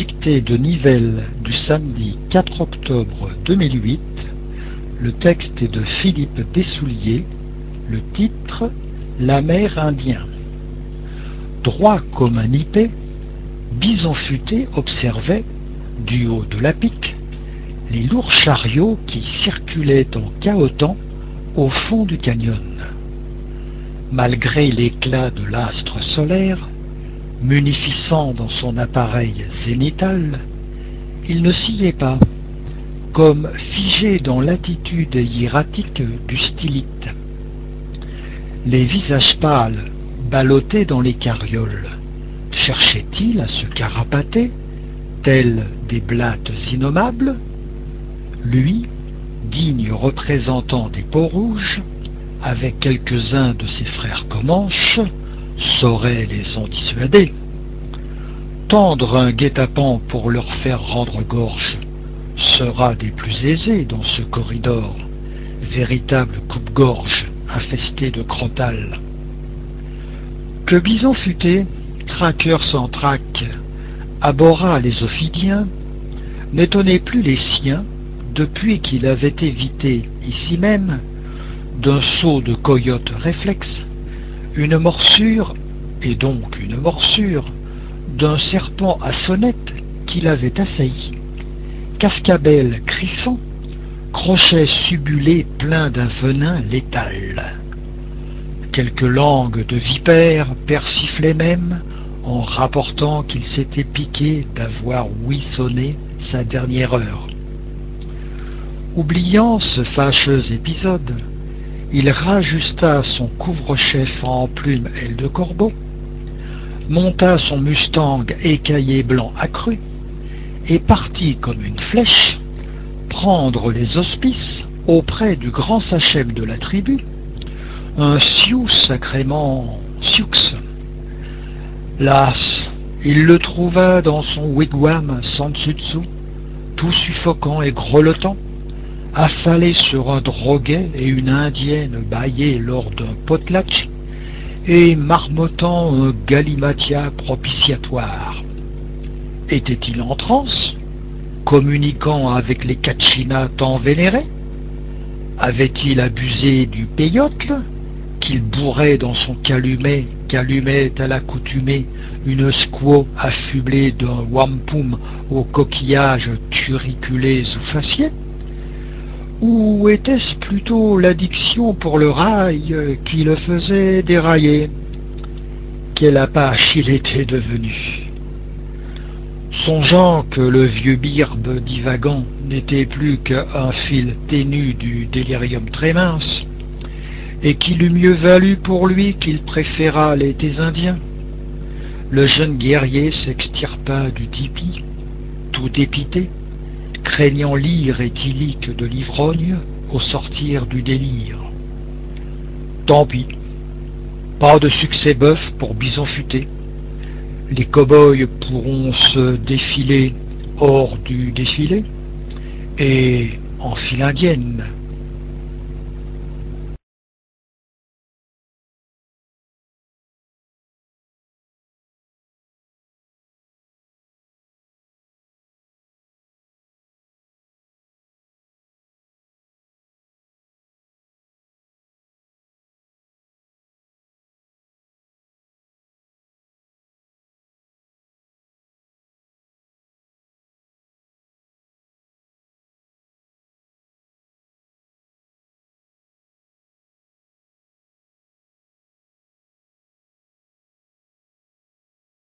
dictée de Nivelles du samedi 4 octobre 2008. Le texte est de Philippe Dessouliers. Le titre, l'Amérindien. Droit comme un épée, Bison Futé observait, du haut de la pique, les lourds chariots qui circulaient en cahotant au fond du canyon. Malgré l'éclat de l'astre solaire, munificent dans son appareil zénithal, il ne sciait pas, comme figé dans l'attitude hiératique du stylite. Les visages pâles, ballottés dans les carrioles, cherchaient-ils à se carapater, tels des blattes innommables? Lui, digne représentant des Peaux-Rouges, avec quelques-uns de ses frères Comanches, saurait les en dissuader. Tendre un guet-apens pour leur faire rendre gorge sera des plus aisés dans ce corridor, véritable coupe-gorge infesté de crotales. Que Bison Futé, traqueur sans traque, abhorra les Ophidiens, n'étonnait plus les siens depuis qu'il avait évité, ici même, d'un saut de coyote réflexe, une morsure, et donc une morsure, d'un serpent à sonnette qui l'avait assailli. Cascabel crissant, crochet subulé plein d'un venin létal. Quelques langues de vipères persiflaient même en rapportant qu'il s'était piqué d'avoir ouïssonné sa dernière heure. Oubliant ce fâcheux épisode, il rajusta son couvre-chef en plume aile de corbeau, monta son Mustang écaillé blanc accru et partit comme une flèche prendre les hospices auprès du grand sachem de la tribu, un Sioux sacrément Sioux. Las, il le trouva dans son wigwam sans dessus-dessous, tout suffocant et grelottant, affalé sur un droguet et une indienne baillée lors d'un potlatch, et marmottant un galimatia propitiatoire. Était-il en transe, communiquant avec les Kachinas tant vénérés? Avait-il abusé du péyotle, qu'il bourrait dans son calumet, qu'allumait à l'accoutumée une squaw affublée d'un wampum aux coquillages turiculés ou faciés? Ou était-ce plutôt l'addiction pour le rail qui le faisait dérailler? Quel apache il était devenu! Songeant que le vieux birbe divagant n'était plus qu'un fil ténu du délirium très mince, et qu'il eût mieux valu pour lui qu'il préférât les thés indiens, le jeune guerrier s'extirpa du tipi, tout dépité, craignant l'ire éthylique de l'ivrogne au sortir du délire. Tant pis, pas de succès bœuf pour Bison Futé. Les cow-boys pourront se défiler hors du défilé, et en file indienne,